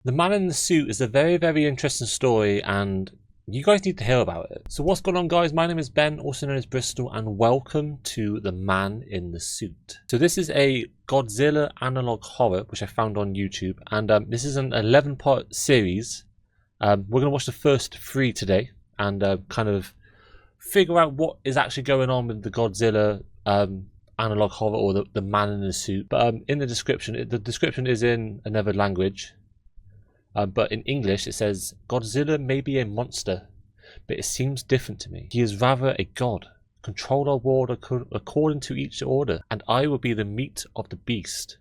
The Man in the Suit is a very, very interesting story, and you guys need to hear about it. So what's going on, guys? My name is Ben, also known as Bristol, and welcome to The Man in the Suit. So this is a Godzilla analog horror, which I found on YouTube, and this is an 11-part series. We're going to watch the first 3 today, and kind of figure out what is actually going on with the Godzilla analog horror, or the Man in the Suit. But in the description is in another language. But in English it says, Godzilla may be a monster, but it seems different to me. He is rather a god. Control our world according to each order, and I will be the meat of the beast.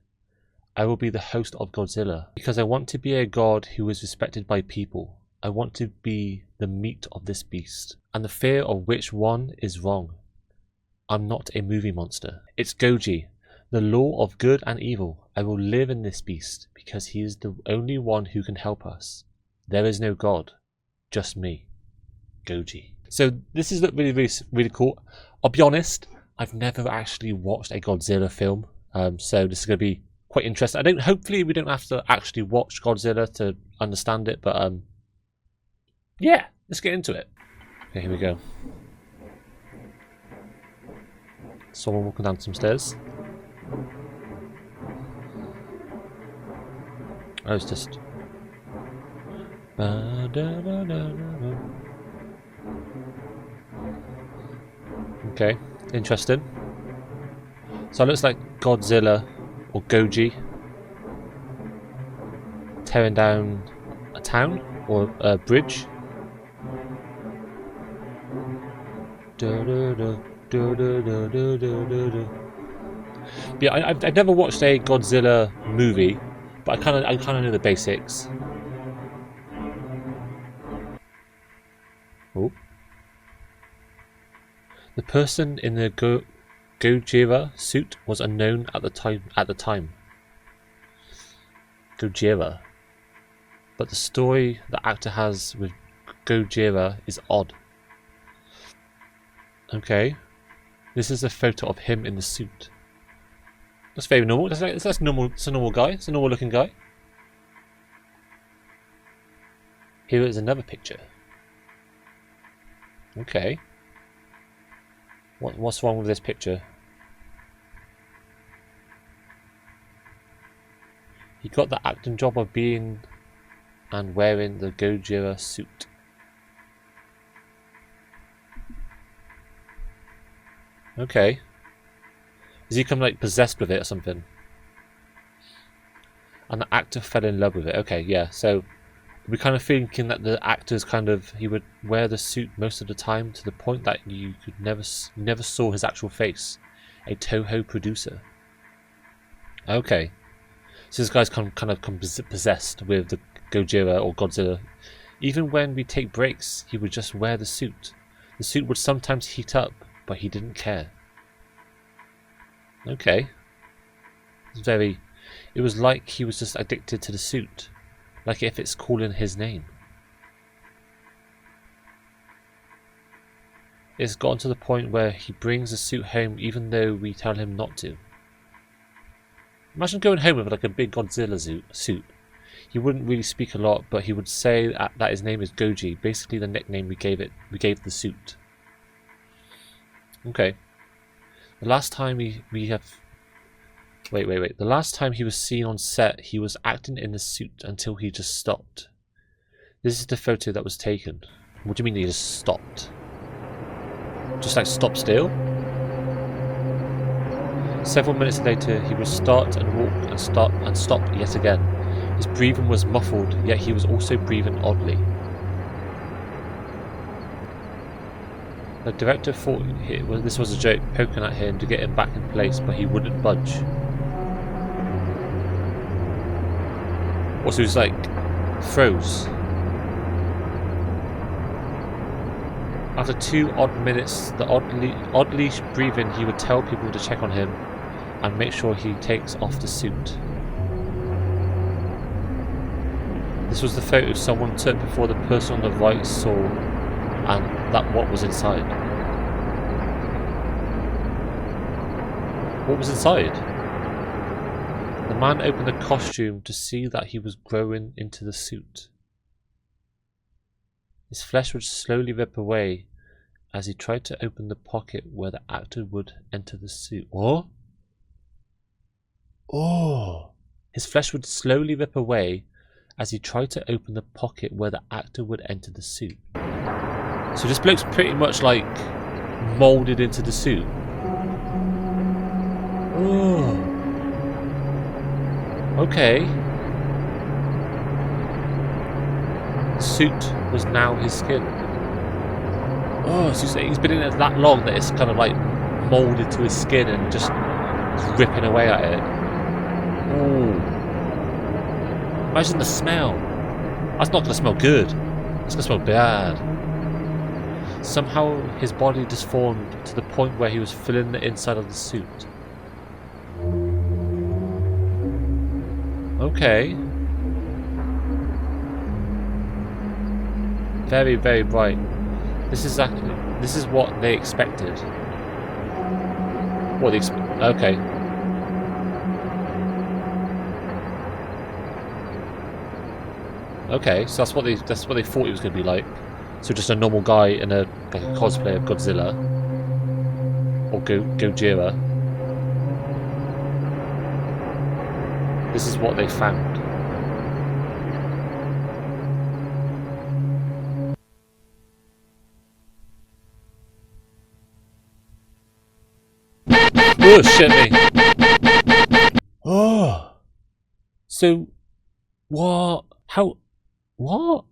I will be the host of Godzilla, because I want to be a god who is respected by people. I want to be the meat of this beast, and the fear of which one is wrong. I'm not a movie monster. It's Goji, the law of good and evil. I will live in this beast, because he is the only one who can help us. There is no god, just me, Goji. So this is really cool. I'll be honest, I've never actually watched a Godzilla film, so this is going to be quite interesting. Hopefully we don't have to actually watch Godzilla to understand it, but yeah, let's get into it. Okay, here we go. Someone walking down some stairs. Oh, it's just... Okay, interesting. So it looks like Godzilla, or Goji, tearing down a town, or a bridge. Yeah, I've never watched a Godzilla movie, but I kind of know the basics. Oh, the person in the Gojira suit was unknown at the time. Gojira, but the story the actor has with Gojira is odd. Okay, this is a photo of him in the suit. That's very normal. That's normal. It's a normal guy. It's a normal looking guy. Here is another picture. Okay. What's wrong with this picture? He got the acting job of being and wearing the Gojira suit. Okay. Is he come like possessed with it or something? And the actor fell in love with it. Okay, yeah. So we're kind of thinking that the actor's he would wear the suit most of the time, to the point that you never saw his actual face. A Toho producer. Okay. So this guy's kind of possessed with the Gojira or Godzilla. Even when we take breaks, he would just wear the suit. The suit would sometimes heat up, but he didn't care. Okay. It was like he was just addicted to the suit. Like if it's calling his name. It's gotten to the point where he brings the suit home even though we tell him not to. Imagine going home with like a big Godzilla suit. He wouldn't really speak a lot, but he would say that his name is Goji, basically the nickname we gave the suit. Okay. The last time The last time he was seen on set, he was acting in the suit until he just stopped. This is the photo that was taken. What do you mean he just stopped? Just like stop still? Several minutes later, he would start and walk and stop yet again. His breathing was muffled, yet he was also breathing oddly. The director thought this was a joke, poking at him to get him back in place, but he wouldn't budge. Also, he was like, froze. After 2 odd minutes, the oddly breathing, he would tell people to check on him and make sure he takes off the suit. This was the photo someone took before the person on the right saw and that what was inside. What was inside? The man opened the costume to see that he was growing into the suit. His flesh would slowly rip away as he tried to open the pocket where the actor would enter the suit. What? Oh! His flesh would slowly rip away as he tried to open the pocket where the actor would enter the suit. So this bloke's pretty much like moulded into the suit. Oh. Okay. The suit was now his skin. Oh, so he's been in it that long that it's kind of like moulded to his skin and just ripping away at it. Oh. Imagine the smell. That's not going to smell good. It's going to smell bad. Somehow his body disformed to the point where he was filling the inside of the suit. Okay. Very, very bright. This is what they expected. What they okay. Okay, so that's what they thought he was going to be like. So just a normal guy in a cosplay of Godzilla or Gojira. This is what they found. Oh shit me! Oh. So, what? How? What?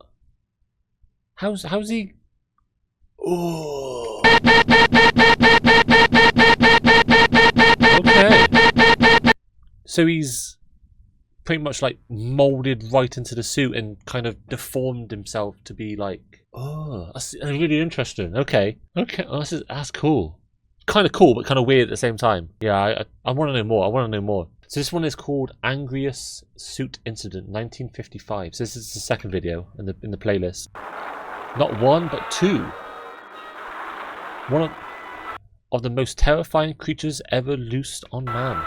How's he? Oh. Okay. So he's pretty much like molded right into the suit and kind of deformed himself to be like. Oh, that's really interesting. Okay. Okay. Oh, that's cool. Kind of cool, but kind of weird at the same time. Yeah, I want to know more. I want to know more. So this one is called Anguirus Suit Incident 1955. So this is the second video in the playlist. Not one, but two. One of the most terrifying creatures ever loosed on man.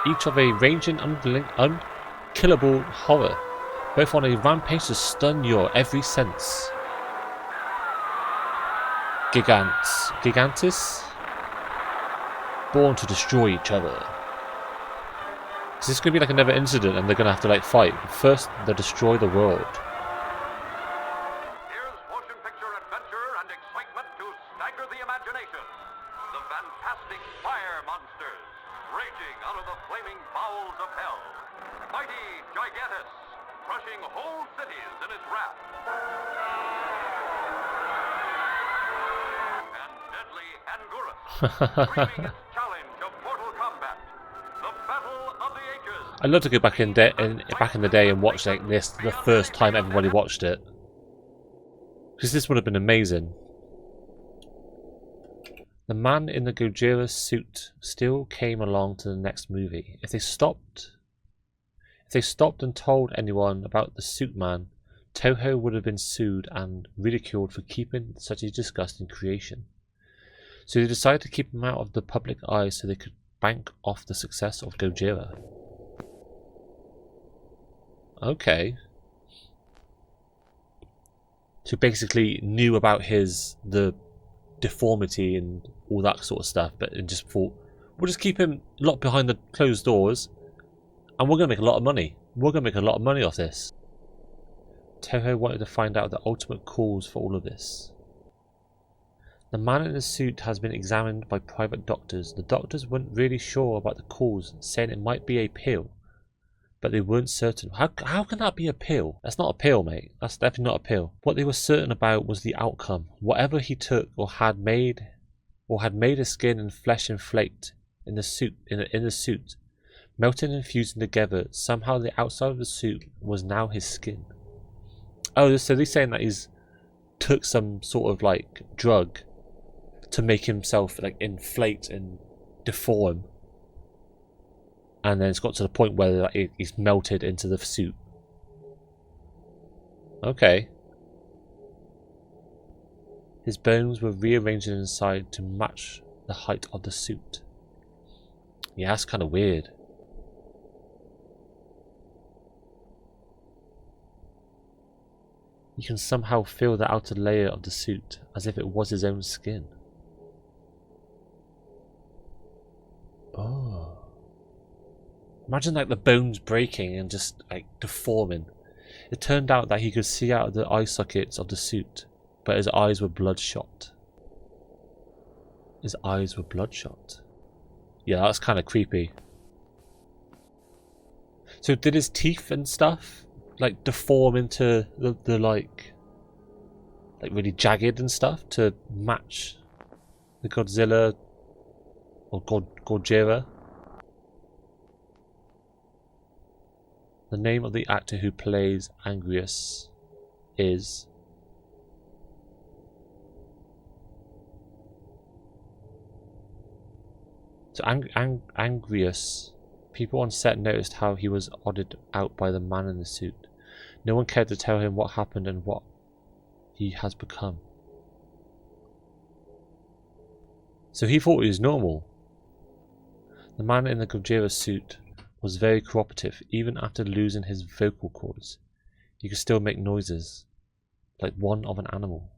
Each of a ranging, unkillable horror, both on a rampage to stun your every sense. Gigantis, born to destroy each other. Is this going to be like another incident and they're going to have to like fight? First, they'll destroy the world. Here's motion picture adventure and excitement to stagger the imagination. The fantastic fire monsters raging out of the flaming bowels of hell. Mighty Gigantus, crushing whole cities in his wrath. And deadly Anguirus, bringing its challenge of mortal combat. The battle of the ages. I'd love to go back in the day and watch like this the first time everybody watched it, because this would have been amazing. The man in the Gojira suit still came along to the next movie. If they stopped and told anyone about the suit man, Toho would have been sued and ridiculed for keeping such a disgusting creation. So they decided to keep him out of the public eye so they could bank off the success of Gojira. Okay. So basically knew about the deformity and all that sort of stuff, but and just thought, we'll just keep him locked behind the closed doors and we're going to make a lot of money. We're going to make a lot of money off this. Toho wanted to find out the ultimate cause for all of this. The man in the suit has been examined by private doctors. The doctors weren't really sure about the cause, saying it might be a pill, but they weren't certain. How can that be a pill? That's not a pill, mate. That's definitely not a pill. What they were certain about was the outcome. Whatever he took or had made his skin and flesh inflate in the suit, melting and fusing together. Somehow the outside of the suit was now his skin. Oh, so they're saying that he's took some sort of like drug to make himself like inflate and deform, and then it's got to the point where like, he's melted into the suit. Okay. His bones were rearranged inside to match the height of the suit. Yeah, that's kind of weird. You can somehow feel the outer layer of the suit as if it was his own skin. Oh. Imagine like the bones breaking and just like deforming. It turned out that he could see out of the eye sockets of the suit, but his eyes were bloodshot. His eyes were bloodshot. Yeah, that's kind of creepy. So did his teeth and stuff like deform into the like really jagged and stuff to match the Godzilla or Godzilla? The name of the actor who plays Anguirus is so Anguirus. People on set noticed how he was odded out by the man in the suit. No one cared to tell him what happened and what he has become. So he thought he was normal. The man in the Godzilla suit was very cooperative. Even after losing his vocal cords, he could still make noises like one of an animal.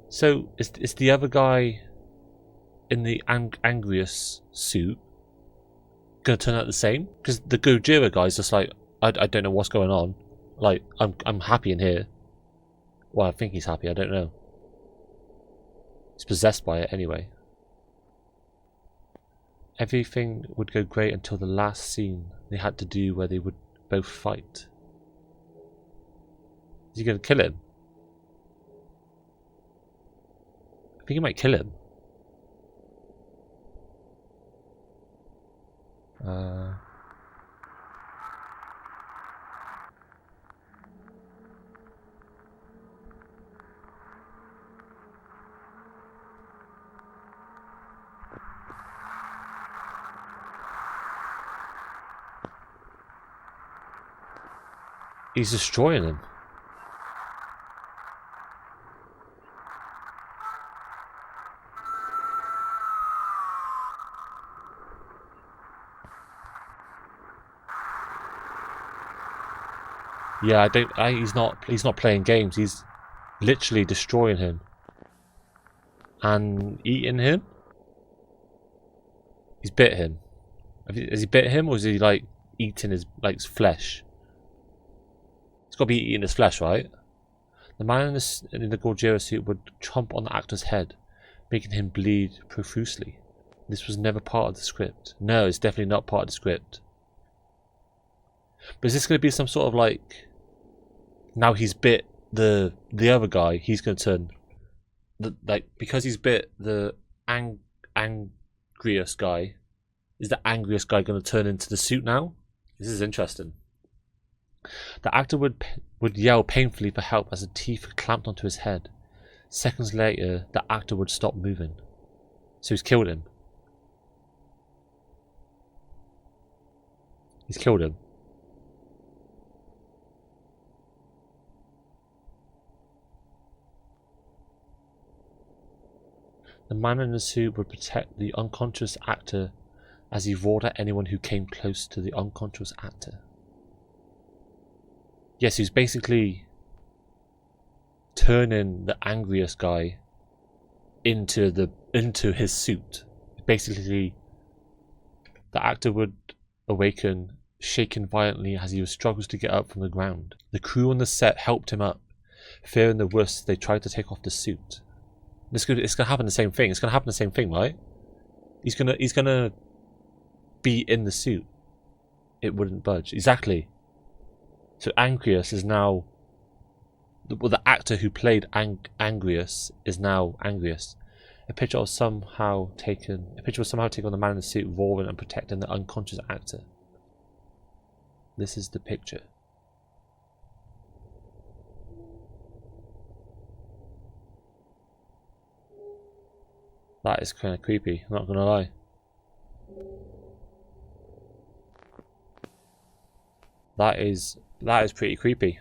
So is the other guy in the Anguirus suit gonna turn out the same? Because the Godzilla guy's just like, I don't know what's going on. Like, I'm happy in here. Well, I think he's happy, I don't know. He's possessed by it anyway. Everything would go great until the last scene they had to do where they would both fight. Is he gonna kill him? I think he might kill him. He's destroying him. Yeah, he's not playing games. He's literally destroying him and eating him. He's bit him. Has he bit him, or is he like eating his flesh? He's got to be eating his flesh, right? The man in the Godzilla suit would chomp on the actor's head, making him bleed profusely. This was never part of the script. No, it's definitely not part of the script. But is this going to be some sort of like, now he's bit the other guy, he's going to turn, because he's bit the Anguirus guy, is the Anguirus guy going to turn into the suit now? This is interesting. The actor would yell painfully for help as the teeth clamped onto his head. Seconds later, the actor would stop moving. So he's killed him. He's killed him. The man in the suit would protect the unconscious actor as he roared at anyone who came close to the unconscious actor. Yes, he's basically turning the Anguirus guy into his suit. Basically, the actor would awaken, shaken violently as he struggles to get up from the ground. The crew on the set helped him up. Fearing the worst, they tried to take off the suit. It's gonna happen the same thing. It's gonna happen the same thing, right? He's gonna be in the suit. It wouldn't budge. Exactly. So Anguirus is now, the actor who played Anguirus is now Anguirus. A picture was somehow taken on the man in the suit roaring and protecting the unconscious actor. This is the picture. That is kind of creepy, I'm not gonna lie. That is pretty creepy.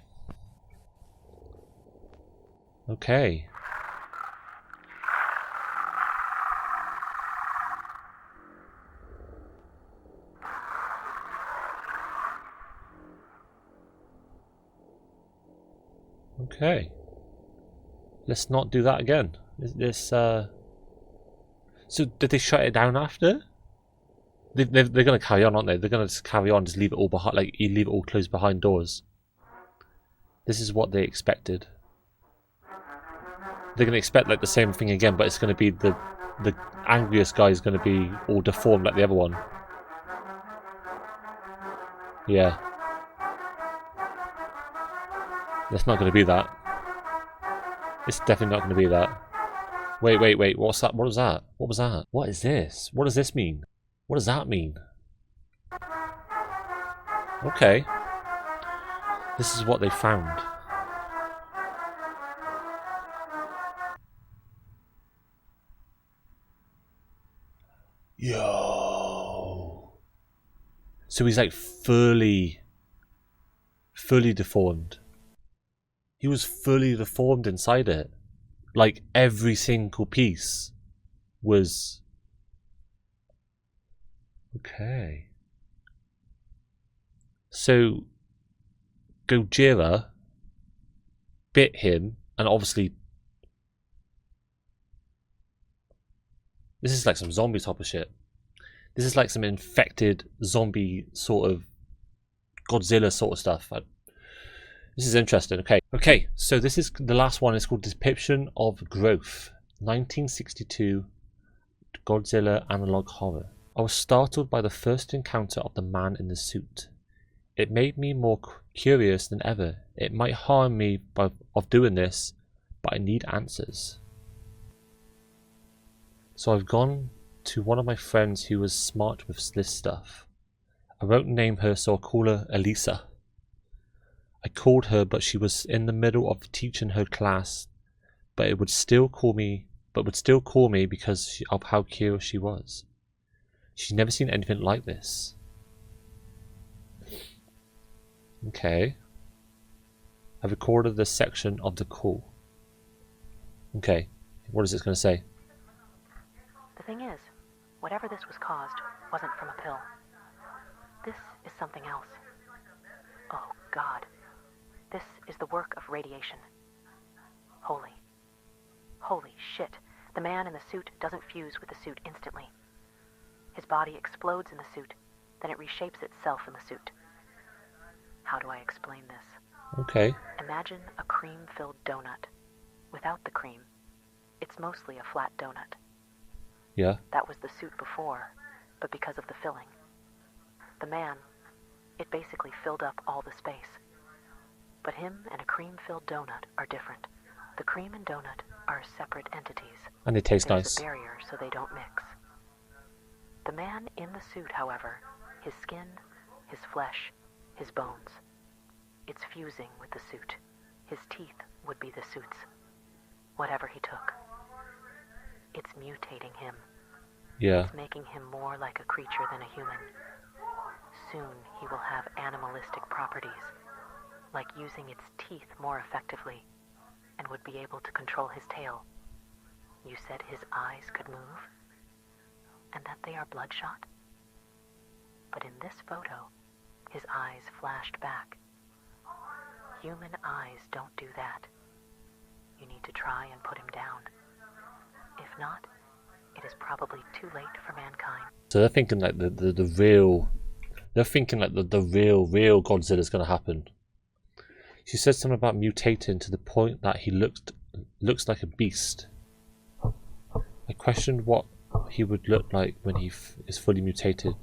Okay. Okay. Let's not do that again. So did they shut it down after? They're going to carry on, aren't they? They're going to just carry on, just leave it all behind, like you leave it all closed behind doors. This is what they expected. They're going to expect like the same thing again, but it's going to be the Anguirus guy is going to be all deformed like the other one. Yeah. That's not going to be that. It's definitely not going to be that. Wait. What's that? What was that? What was that? What is this? What does this mean? What does that mean? Okay. This is what they found. Yo. So he's like fully deformed. He was fully deformed inside it. Like every single piece was... Okay. So Godzilla bit him, and obviously this is like some zombie type of shit. This is like some infected zombie sort of Godzilla sort of stuff. This is interesting. Okay, so this is the last one. It's called Depiction of Growth, 1962 Godzilla analog horror. I was startled by the first encounter of the man in the suit. It made me more curious than ever. It might harm me of doing this, but I need answers. So I've gone to one of my friends who was smart with this stuff. I won't name her, so I'll call her Elisa. I called her, but she was in the middle of teaching her class, but would still call me because of how curious she was. She'd never seen anything like this. Okay. I recorded this section of the call. Okay. What is this going to say? The thing is, whatever this was caused wasn't from a pill. This is something else. Oh, God. This is the work of radiation. Holy shit. The man in the suit doesn't fuse with the suit instantly. His body explodes in the suit, then it reshapes itself in the suit. How do I explain this? Okay. Imagine a cream-filled donut. Without the cream, it's mostly a flat donut. Yeah. That was the suit before, but because of the filling. The man, it basically filled up all the space. But him and a cream-filled donut are different. The cream and donut are separate entities. And they taste There's nice. a barrier so they don't mix. The man in the suit, however, his skin, his flesh, his bones, it's fusing with the suit. His teeth would be the suit's. Whatever he took. It's mutating him. Yeah. It's making him more like a creature than a human. Soon he will have animalistic properties, like using its teeth more effectively, and would be able to control his tail. You said his eyes could move? And that they are bloodshot? But in this photo, his eyes flashed back. Human eyes don't do that. You need to try and put him down. If not, it is probably too late for mankind. So they're thinking like the real Godzilla is going to happen. She said something about mutating to the point that he looks like a beast. I questioned what he would look like when he is fully mutated.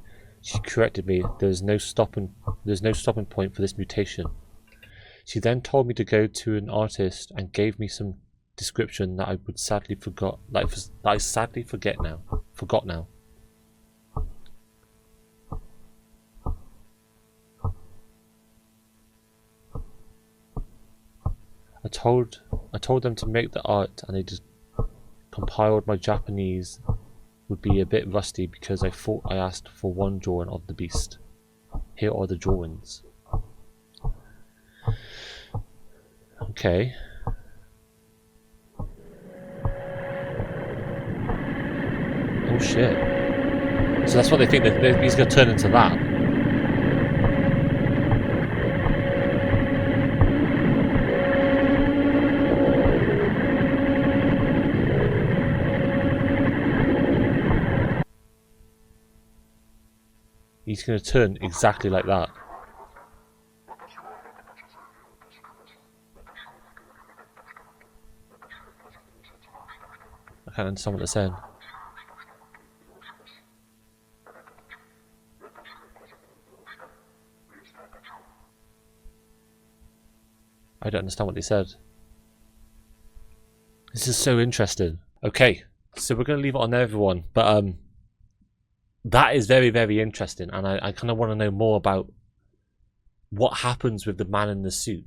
She corrected me. There's no stopping point for this mutation. She then told me to go to an artist and gave me some description that I would sadly forgot now. I told them to make the art, and they just compiled. My Japanese would be a bit rusty because I thought I asked for one drawing of the beast. Here are the drawings. Okay. Oh shit. So that's what they think, that he's going to turn into that. He's going to turn exactly like that. I can't understand what they're saying. I don't understand what they said. This is so interesting. Okay, so we're going to leave it on there, everyone. But that is very, very interesting. And I kind of want to know more about what happens with the man in the suit.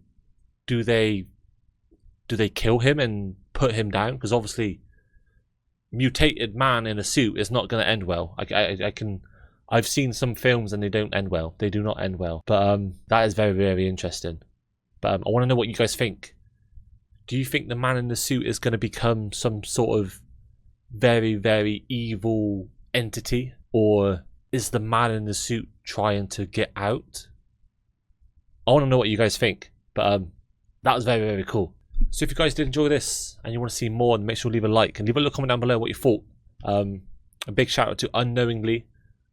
Do they kill him and put him down? Because obviously, mutated man in a suit is not going to end well. I've seen some films and they don't end well. They do not end well. But that is very, very interesting. But I want to know what you guys think. Do you think the man in the suit is going to become some sort of very, very evil entity? Or is the man in the suit trying to get out? I want to know what you guys think. But that was very, very cool. So if you guys did enjoy this and you want to see more, then make sure to leave a like and leave a little comment down below what you thought. A big shout out to Unknowingly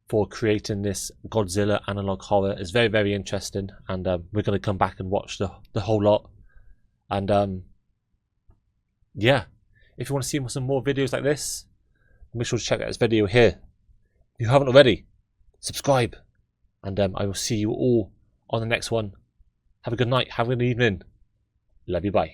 for creating this Godzilla analog horror. It's very, very interesting, and we're going to come back and watch the whole lot. And yeah, if you want to see some more videos like this, make sure to check out this video here. If you haven't already, subscribe, and I will see you all on the next one. Have a good night, have a good evening. Love you, bye.